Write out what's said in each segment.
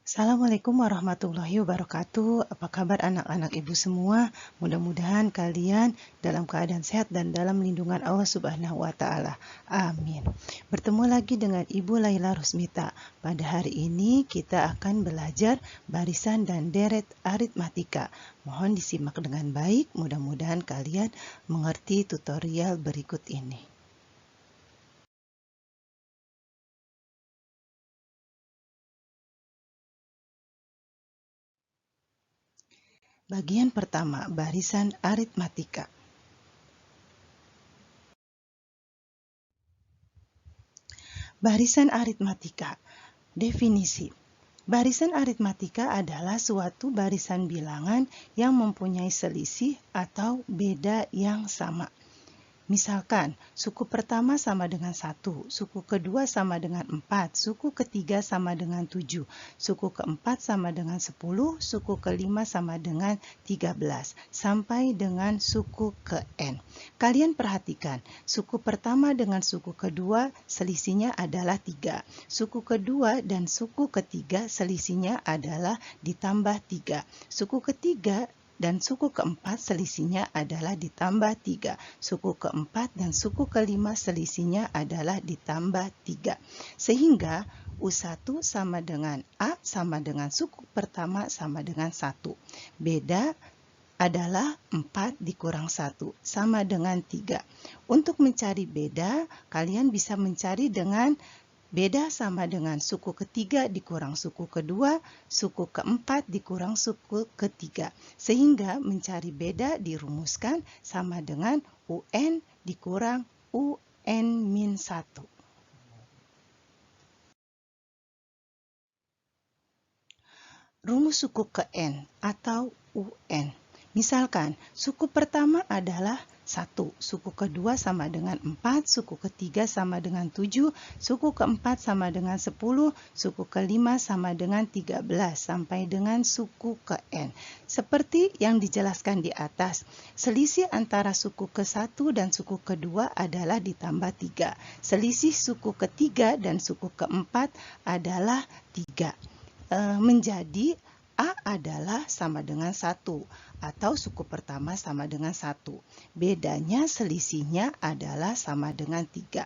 Assalamualaikum warahmatullahi wabarakatuh. Apa kabar anak-anak ibu semua? Mudah-mudahan kalian dalam keadaan sehat dan dalam lindungan Allah Subhanahu wa Ta'ala. Amin. Bertemu lagi dengan Ibu Laila Rusmita. Pada hari ini kita akan belajar barisan dan deret aritmatika. Mohon disimak dengan baik. Mudah-mudahan kalian mengerti tutorial berikut ini. Bagian pertama, barisan aritmatika. Barisan aritmatika. Definisi. Barisan aritmatika adalah suatu barisan bilangan yang mempunyai selisih atau beda yang sama. Misalkan, suku pertama sama dengan 1, suku kedua sama dengan 4, suku ketiga sama dengan 7, suku keempat sama dengan 10, suku kelima sama dengan 13, sampai dengan suku ke N. Kalian perhatikan, suku pertama dengan suku kedua selisihnya adalah 3, suku kedua dan suku ketiga selisihnya adalah ditambah 3, suku ketiga dan suku keempat selisihnya adalah ditambah 3. Suku keempat dan suku kelima selisihnya adalah ditambah 3. Sehingga U1 sama dengan A sama dengan suku pertama sama dengan 1. Beda adalah 4 dikurang 1 sama dengan 3. Untuk mencari beda, kalian bisa mencari dengan beda sama dengan suku ketiga dikurang suku kedua, suku keempat dikurang suku ketiga. Sehingga mencari beda dirumuskan sama dengan UN dikurang UN-1. Rumus suku ke N atau UN. Misalkan, suku pertama adalah 1, suku kedua sama dengan 4, suku ketiga sama dengan 7, suku keempat sama dengan 10, suku kelima sama dengan 13, sampai dengan suku ke N. Seperti yang dijelaskan di atas, selisih antara suku ke-1 dan suku kedua adalah ditambah 3. Selisih suku ketiga dan suku keempat adalah 3. Menjadi A adalah sama dengan 1 atau suku pertama sama dengan 1. Bedanya selisihnya adalah sama dengan 3.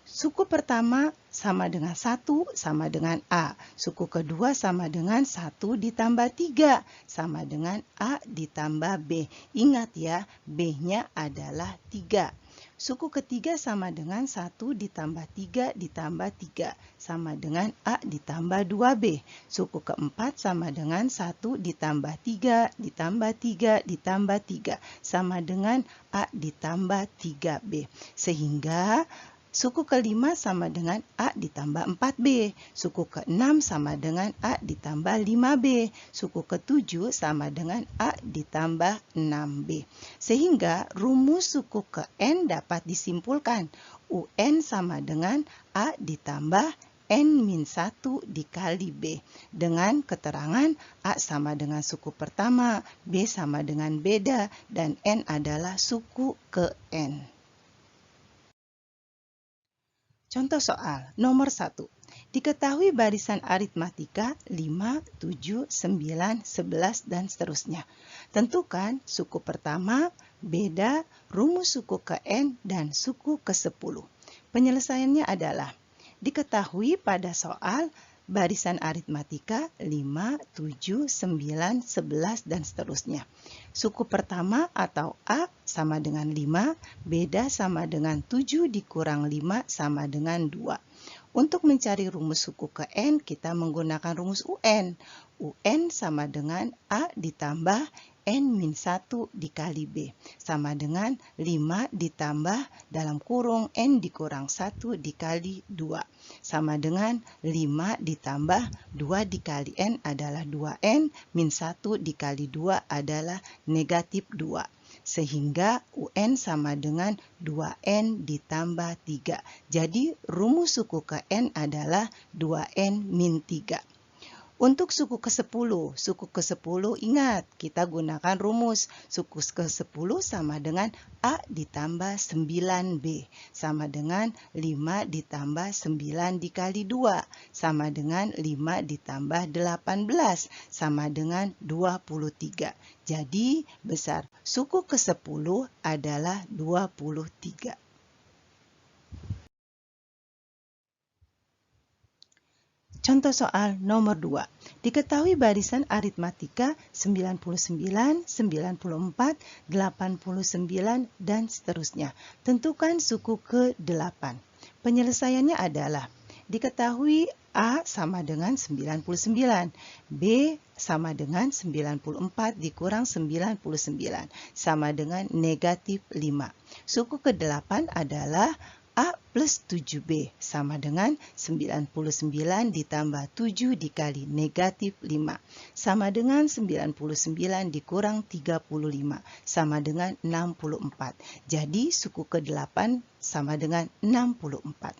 Suku pertama sama dengan 1 sama dengan A. Suku kedua sama dengan 1 ditambah 3 sama dengan A ditambah B. Ingat ya, B-nya adalah 3. Suku ketiga sama dengan 1 ditambah 3 ditambah 3 sama dengan A ditambah 2B. Suku keempat sama dengan 1 ditambah 3 ditambah 3 ditambah 3 sama dengan A ditambah 3B. Sehingga suku kelima sama dengan A ditambah 4B. Suku keenam sama dengan A ditambah 5B. Suku ketujuh sama dengan A ditambah 6B. Sehingga rumus suku ke N dapat disimpulkan. UN sama dengan A ditambah N-1 dikali B. Dengan keterangan A sama dengan suku pertama, B sama dengan beda, dan N adalah suku ke N. Contoh soal nomor 1. Diketahui barisan aritmatika 5, 7, 9, 11, dan seterusnya. Tentukan suku pertama, beda, rumus suku ke N, dan suku ke-10. Penyelesaiannya adalah, diketahui pada soal barisan aritmatika 5, 7, 9, 11, dan seterusnya. Suku pertama atau A sama dengan 5, beda sama dengan 7 dikurang 5 sama dengan 2. Untuk mencari rumus suku ke N, kita menggunakan rumus UN. UN sama dengan A ditambah N-1 dikali B, sama dengan 5 ditambah dalam kurung N dikurang 1 dikali 2, sama dengan 5 ditambah 2 dikali N adalah 2N, min 1 dikali 2 adalah negatif 2. Sehingga UN sama dengan 2N ditambah 3. Jadi rumus suku ke N adalah 2N min 3. Untuk suku ke-10 ingat kita gunakan rumus. Suku ke-10 sama dengan A ditambah 9B sama dengan 5 ditambah 9 dikali 2 sama dengan 5 ditambah 18 sama dengan 23. Jadi besar suku ke-10 adalah 23. Contoh soal nomor 2. Diketahui barisan aritmatika 99, 94, 89, dan seterusnya. Tentukan suku ke-8. Penyelesaiannya adalah diketahui A sama dengan 99, B sama dengan 94 dikurang 99 sama dengan negatif 5. Suku ke-8 adalah A plus 7B sama dengan 99 ditambah 7 dikali negatif 5 sama dengan 99 dikurang 35 sama dengan 64. Jadi suku ke-8 sama dengan 64.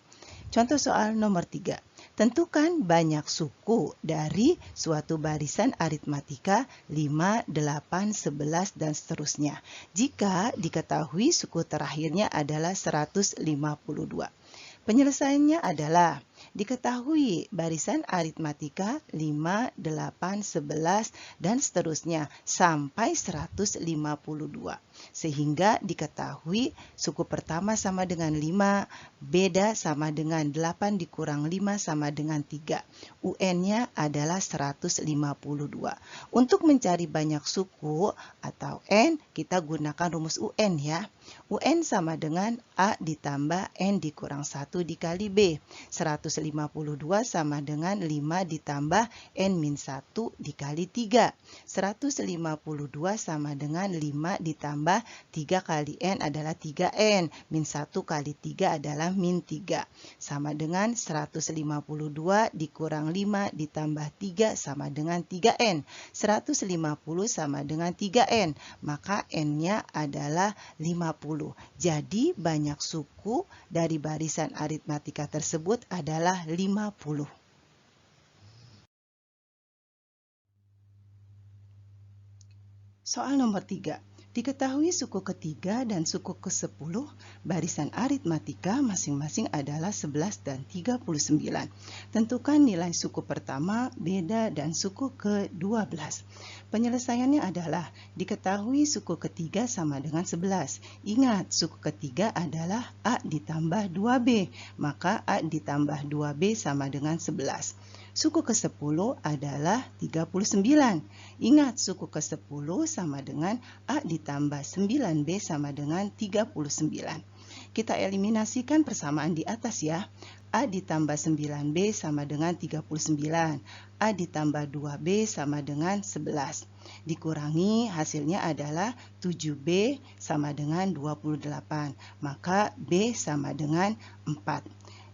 Contoh soal nomor 3. Tentukan banyak suku dari suatu barisan aritmatika 5, 8, 11, dan seterusnya. Jika diketahui suku terakhirnya adalah 152. Penyelesaiannya adalah diketahui barisan aritmatika 5, 8, 11, dan seterusnya sampai 152. Sehingga diketahui suku pertama sama dengan 5, beda sama dengan 8 dikurang 5 sama dengan 3. UN-nya adalah 152. Untuk mencari banyak suku atau N, kita gunakan rumus UN ya. UN sama dengan A ditambah N dikurang 1 dikali B. 152 sama dengan 5 ditambah N-1 dikali 3. 152 sama dengan 5 ditambah 3 kali N adalah 3N. Min 1 kali 3 adalah min 3. Sama dengan 152 dikurang 5 ditambah 3 sama dengan 3N. 150 sama dengan 3N. Maka N-nya adalah 50. Jadi banyak suku dari barisan aritmatika tersebut adalah 50. Soal nomor 3. Diketahui suku ketiga dan suku ke-10 barisan aritmatika masing-masing adalah 11 dan 39. Tentukan nilai suku pertama, beda, dan suku ke-12. Penyelesaiannya adalah diketahui suku ketiga sama dengan 11. Ingat, suku ketiga adalah A ditambah 2B, maka A ditambah 2B sama dengan 11. Suku ke-10 adalah 39. Ingat, suku ke-10 sama dengan A ditambah 9B sama dengan 39. Kita eliminasikan persamaan di atas ya. A ditambah 9B sama dengan 39. A ditambah 2B sama dengan 11. Dikurangi hasilnya adalah 7B sama dengan 28. Maka B sama dengan 4.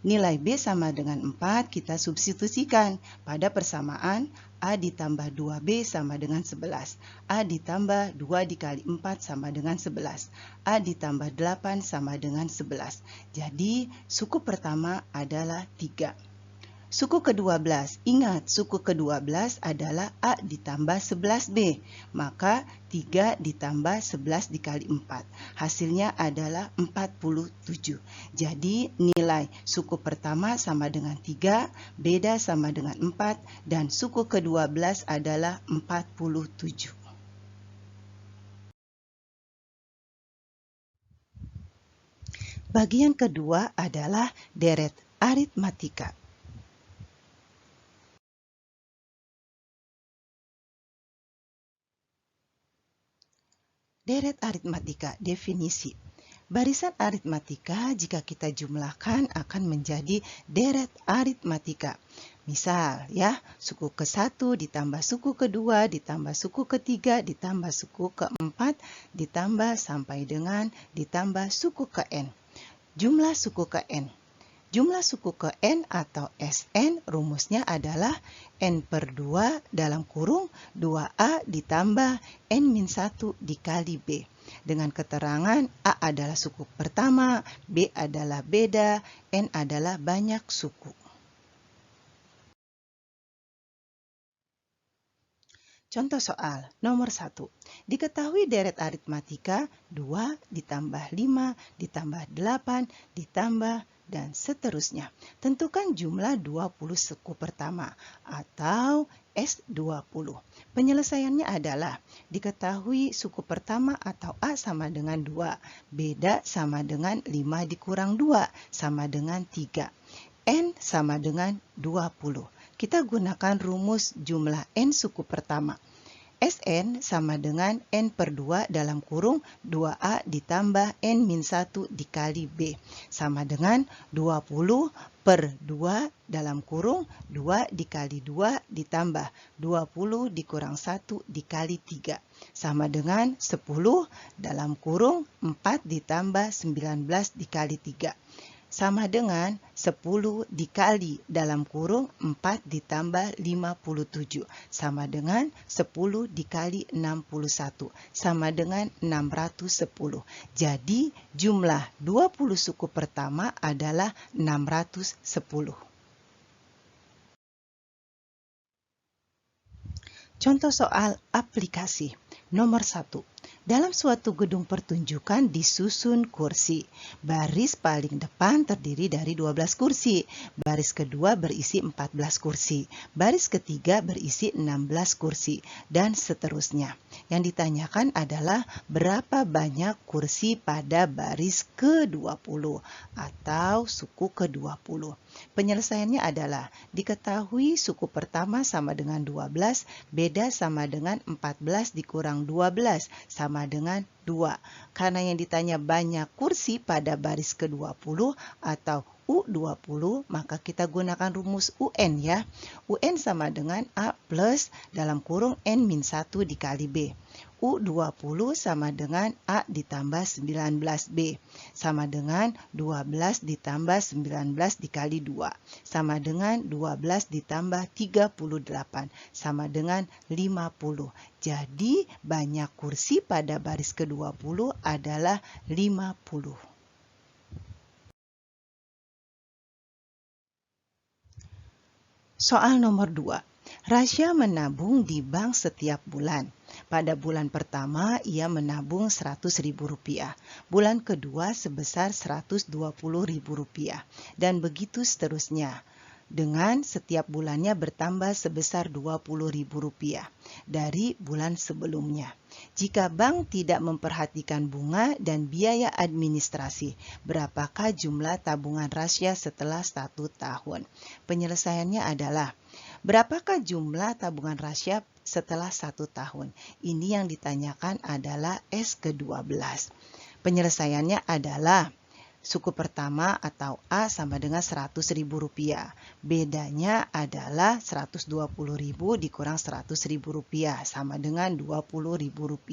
Nilai B sama dengan 4 kita substitusikan pada persamaan A ditambah 2B sama dengan 11. A ditambah 2 dikali 4 sama dengan 11. A ditambah 8 sama dengan 11. Jadi suku pertama adalah 3. Suku ke-12, ingat suku ke-12 adalah A ditambah 11B, maka 3 ditambah 11 dikali 4. Hasilnya adalah 47. Jadi nilai suku pertama sama dengan 3, beda sama dengan 4, dan suku ke-12 adalah 47. Bagian kedua adalah deret aritmatika. Deret aritmatika, definisi. Barisan aritmatika jika kita jumlahkan akan menjadi deret aritmatika. Misal ya, suku ke-1 ditambah suku ke-2 ditambah suku ke-3 ditambah suku ke-4 ditambah sampai dengan ditambah suku ke-n. Jumlah suku ke-n. Jumlah suku ke N atau Sn rumusnya adalah N per 2 dalam kurung 2A ditambah N-1 dikali B. Dengan keterangan A adalah suku pertama, B adalah beda, N adalah banyak suku. Contoh soal nomor 1. Diketahui deret aritmatika 2 ditambah 5 ditambah 8 ditambah dan seterusnya. Tentukan jumlah 20 suku pertama atau S20. Penyelesaiannya adalah diketahui suku pertama atau A sama dengan 2, beda sama dengan 5 dikurang 2 sama dengan 3. N sama dengan 20. Kita gunakan rumus jumlah N suku pertama. Sn sama dengan N per 2 dalam kurung 2A ditambah N-1 dikali B. Sama dengan 20 per 2 dalam kurung 2 dikali 2 ditambah 20 dikurang 1 dikali 3. Sama dengan 10 dalam kurung 4 ditambah 19 dikali 3. Sama dengan 10 dikali dalam kurung 4 ditambah 57. Sama dengan 10 dikali 61. Sama dengan 610. Jadi jumlah 20 suku pertama adalah 610. Contoh soal aplikasi. Nomor 1. Dalam suatu gedung pertunjukan disusun kursi. Baris paling depan terdiri dari 12 kursi. Baris kedua berisi 14 kursi. Baris ketiga berisi 16 kursi. Dan seterusnya. Yang ditanyakan adalah berapa banyak kursi pada baris ke-20 atau suku ke-20. Penyelesaiannya adalah diketahui suku pertama sama dengan 12, beda sama dengan 14 dikurang 12 sama dengan 2. Karena yang ditanya banyak kursi pada baris ke-20 atau U20, maka kita gunakan rumus UN ya. UN sama dengan A plus dalam kurung N-1 dikali B. U20 sama dengan A ditambah 19B. Sama dengan 12 ditambah 19 dikali 2. Sama dengan 12 ditambah 38. Sama dengan 50. Jadi banyak kursi pada baris ke-20 adalah 50. Soal nomor 2. Rasya menabung di bank setiap bulan. Pada bulan pertama ia menabung Rp100.000, bulan kedua sebesar Rp120.000, dan begitu seterusnya. Dengan setiap bulannya bertambah sebesar Rp20.000 dari bulan sebelumnya. Jika bank tidak memperhatikan bunga dan biaya administrasi, berapakah jumlah tabungan rasya setelah 1 tahun? Penyelesaiannya adalah berapakah jumlah tabungan rasya setelah 1 tahun? Ini yang ditanyakan adalah S ke-12. Penyelesaiannya adalah suku pertama atau A sama dengan Rp100.000. Bedanya adalah Rp120.000 dikurang Rp100.000 sama dengan Rp20.000.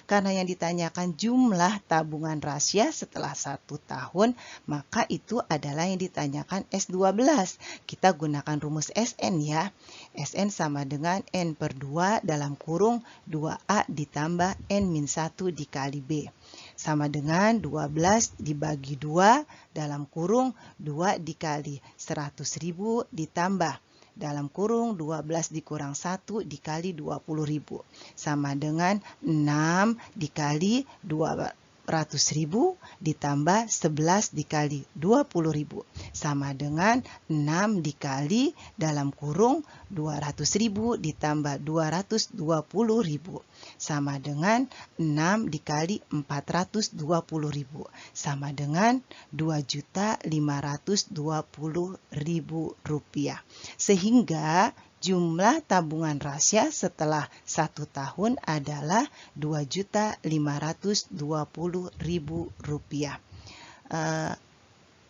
Karena yang ditanyakan jumlah tabungan rasya setelah 1 tahun, maka itu adalah yang ditanyakan S12. Kita gunakan rumus Sn ya. Sn sama dengan N per 2 dalam kurung 2A ditambah N-1 dikali B. Sama dengan 12 dibagi 2 dalam kurung 2 dikali 100.000 ditambah dalam kurung 12 dikurang 1 dikali 20.000. Sama dengan 6 dikali 200.000 ditambah 11 dikali 20.000. Sama dengan 6 dikali dalam kurung 200.000 ditambah 220.000. Sama dengan 6 dikali 420.000. Sama dengan Rp2.520.000. Sehingga jumlah tabungan rasya setelah 1 tahun adalah Rp2.520.000.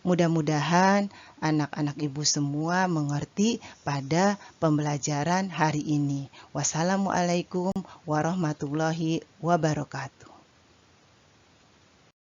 Mudah-mudahan anak-anak ibu semua mengerti pada pembelajaran hari ini. Wassalamualaikum warahmatullahi wabarakatuh.